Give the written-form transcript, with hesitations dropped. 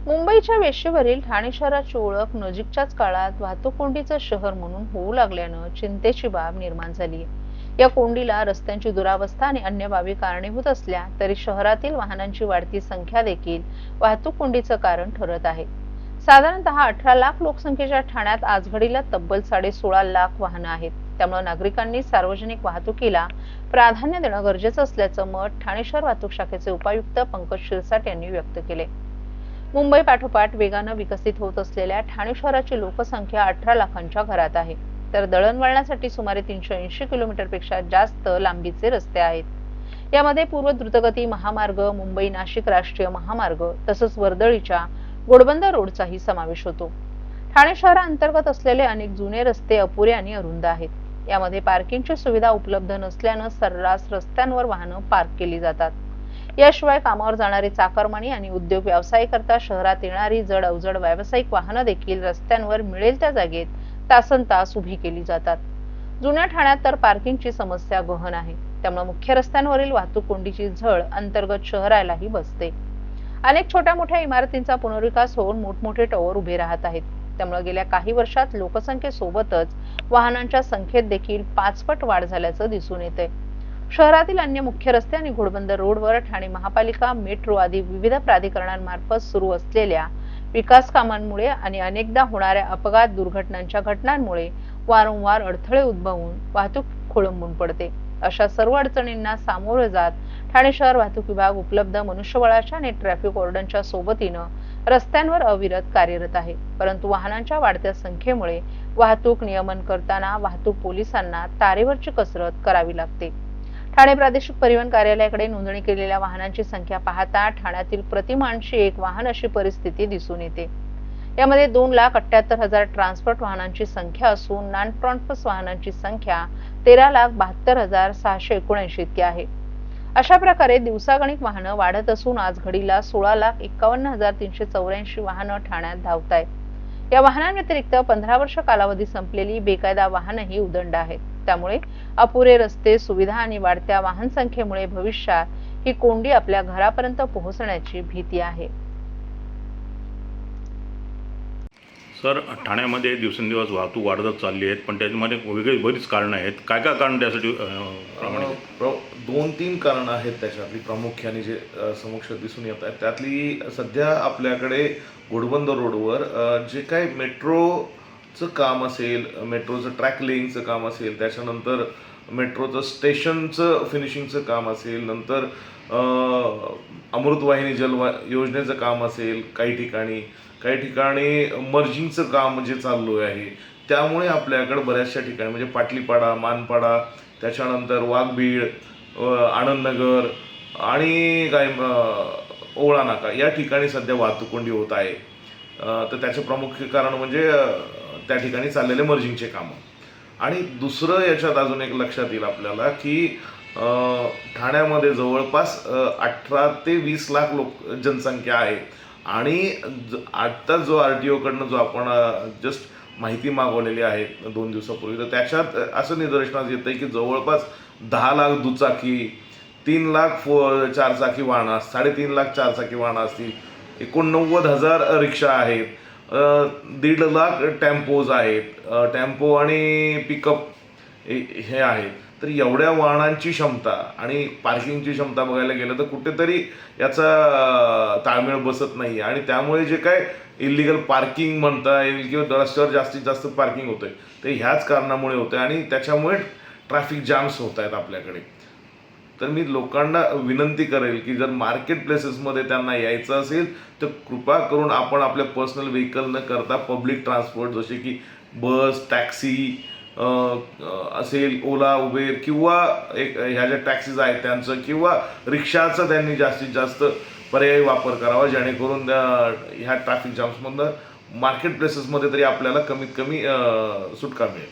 मुंबईच्या वेशीवरील ठाणे शहराची ओळख नजीकच्याच काळात वाहतूक कोंडीचं शहर म्हणून होऊ लागल्यानं चिंतेची बाब निर्माण झाली आहे। या कोंडीला रस्त्यांची दुरावस्था आणि अन्य बाबी कारणीभूत असल्या तरी शहरातील वाहनांची वाढती संख्या देखील वाहतूक कोंडीचं कारण ठरत आहे। साधारणतः 18 लाख लोकसंख्येच्या ठाण्यात आजघडीला तब्बल 16.5 लाख वाहनं आहेत। त्यामुळे नागरिकांनी सार्वजनिक वाहतुकीला प्राधान्य देणं गरजेचं असल्याचं मत ठाणे शहर वाहतूक शाखेचे उपायुक्त पंकज शिरसाट यांनी व्यक्त केले। मुंबई पाठोपाठ वेगानं विकसित होत असलेल्या ठाणे शहराची लोकसंख्या 18 लाखांच्या घरात आहे, तर दळणवळणासाठी सुमारे 380 किलोमीटरपेक्षा जास्त लांबीचे रस्ते आहेत। यामध्ये पूर्व द्रुतगती महामार्ग, मुंबई नाशिक राष्ट्रीय महामार्ग तसंच वर्दळीच्या घोडबंदर रोडचाही समावेश होतो। ठाणे शहराअंतर्गत असलेले अनेक जुने रस्ते अपुरे आणि अरुंद आहेत। यामध्ये पार्किंगची सुविधा उपलब्ध नसल्यानं सर्रास रस्त्यांवर वाहनं पार्क केली जातात। याशिवाय कामावर जाणारे चाकरमानी आणि उद्योग व्यवसायाकरता शहरात येणारी जड अवजड व्यावसायिक वाहनं देखील रस्त्यांवर मिळेल त्या जागेत तासनतास उभी केली जातात। जुन्या ठाण्यात तर पार्किंगची समस्या गहन आहे, त्यामुळे मुख्य रस्त्यांवरील वाहतूक कोंडीची झळ अंतर्गत शहरालाही बसते। अनेक छोट्या मोठ्या इमारतींचा पुनर्विकास होऊन मोठमोठे टॉवर उभे राहत आहेत। त्यामुळे गेल्या काही वर्षात लोकसंख्येसोबतच वाहनांच्या संख्येत देखील 5 पट वाढ झाल्याचं दिसून येते। शहरातील अन्य मुख्य रस्ते आणि घोडबंदर रोडवर ठाणे महापालिका, मेट्रो आदी विविध प्राधिकरणांमार्फत सुरू असलेल्या विकास कामांमुळे आणि अनेकदा होणाऱ्या अपघात दुर्घटनांच्या घटनांमुळे वारंवार अडथळे उद्भवून वाहतूक खोळंबून पडते। अशा सर्व अडचणींना सामोरं जात ठाणे शहर वाहतूक विभाग उपलब्ध मनुष्यबळाच्या आणि ट्रॅफिक वॉर्डनच्या सोबतीनं रस्त्यांवर अविरत कार्यरत आहे। परंतु वाहनांच्या वाढत्या संख्येमुळे वाहतूक नियमन करताना वाहतूक पोलिसांना तारेवरची कसरत करावी लागते। ठाणे प्रादेशिक परिवहन कार्यालयाकडे नोंदणी केलेल्या वाहनांची संख्या पाहता ठाण्यातील प्रतिमानशी एक वाहन अशी परिस्थिती दिसून येते। यामध्ये 2,78,000 ट्रान्सपोर्ट वाहनांची संख्या असून नॉन ट्रान्सपोर्ट वाहनांची संख्या 13,72,679 इतकी आहे। अशा प्रकारे दिवसागणिक वाहनं वाढत असून आज घडीला 16,51,384 वाहनं ठाण्यात धावत आहेत। या वाहनांव्यतिरिक्त 15 वर्ष कालावधी संपलेली बेकायदा वाहनंही उदंड आहेत। त्यामुळे अपुरे रस्ते, सुविधा आणि वाढत्या वाहन संख्येमुळे भविष्यात ही कोंडी आपल्या घरापर्यंत पोहोचण्याची भीती आहे। सर, ठाण्यामध्ये दिवसेंदिवस वाहतूक वाढतच चालली आहेत, पण त्याच्यामध्ये वेगळी बरीच कारणं आहेत। काय काय कारण त्यासाठी प्रामाणिक? 2-3 कारणं आहेत त्याच्यातली प्रामुख्याने जे समक्ष दिसून येत आहेत। त्यातली सध्या आपल्याकडे घोडबंदर रोडवर जे काही मेट्रोचं काम असेल, मेट्रोचं ट्रॅक लेईंगचं काम असेल, त्याच्यानंतर मेट्रोचं स्टेशनचं फिनिशिंगचं काम असेल, नंतर अमृतवाहिनी योजनेचं काम असेल, काही ठिकाणी मर्जिंगचं काम जे चालू आहे, त्यामुळे आपल्याकडे बऱ्याचशा ठिकाणी म्हणजे पाटलीपाडा, मानपाडा, त्याच्यानंतर वाघबीळ, आनंदनगर आणि ओवळा नाका या ठिकाणी सध्या वाहतूक कोंडी होत आहे। तर त्याचे प्रमुख कारण म्हणजे त्या ठिकाणी चाललेले मर्जिंगचे कामं। आणि दुसरं याच्यात अजून एक लक्षात येईल आपल्याला की ठाण्यामध्ये जवळपास 18 ते 20 लाख जनसंख्या आहे। आणि आत्ता जो RTO कडनं जो आपण जस्ट माहिती मागवलेली आहे 2 दिवसापूर्वी, तर त्याच्यात असं निदर्शनास येतं की जवळपास 10 लाख दुचाकी, 3 लाख चारचाकी वाहनं, 3.5 लाख चारचाकी वाहनं असतील, 89,000 रिक्षा आहेत, 1.5 लाख टेम्पोज आहेत, टेम्पो आणि पिकअप हे आहेत। तर एवढ्या वाहनांची क्षमता आणि पार्किंगची क्षमता बघायला गेलं तर कुठेतरी याचा ताळमेळ बसत नाही। आणि त्यामुळे जे काय इलिगल पार्किंग म्हणता येईल किंवा रस्त्यावर जास्तीत जास्त पार्किंग होतंय ते ह्याच कारणामुळे होतंय आणि त्याच्यामुळे ट्रॅफिक जॅम्स होत आहेत आपल्याकडे। तर मी लोकांना विनंती करेल की जर मार्केट प्लेसेसमध्ये त्यांना यायचं असेल तर कृपा करून आपण आपल्या पर्सनल व्हेकल न करता पब्लिक ट्रान्सपोर्ट जसे की बस, टॅक्सी असेल, ओला, उबेर किंवा ह्या ज्या टॅक्सीज आहेत त्यांचं किंवा रिक्षाचं त्यांनी जास्तीत जास्त पर्यायी वापर करावा, जेणेकरून ह्या ट्रॅफिक जॅम्समधनं मार्केट प्लेसेसमध्ये तरी आपल्याला कमीत कमी सुटका मिळेल।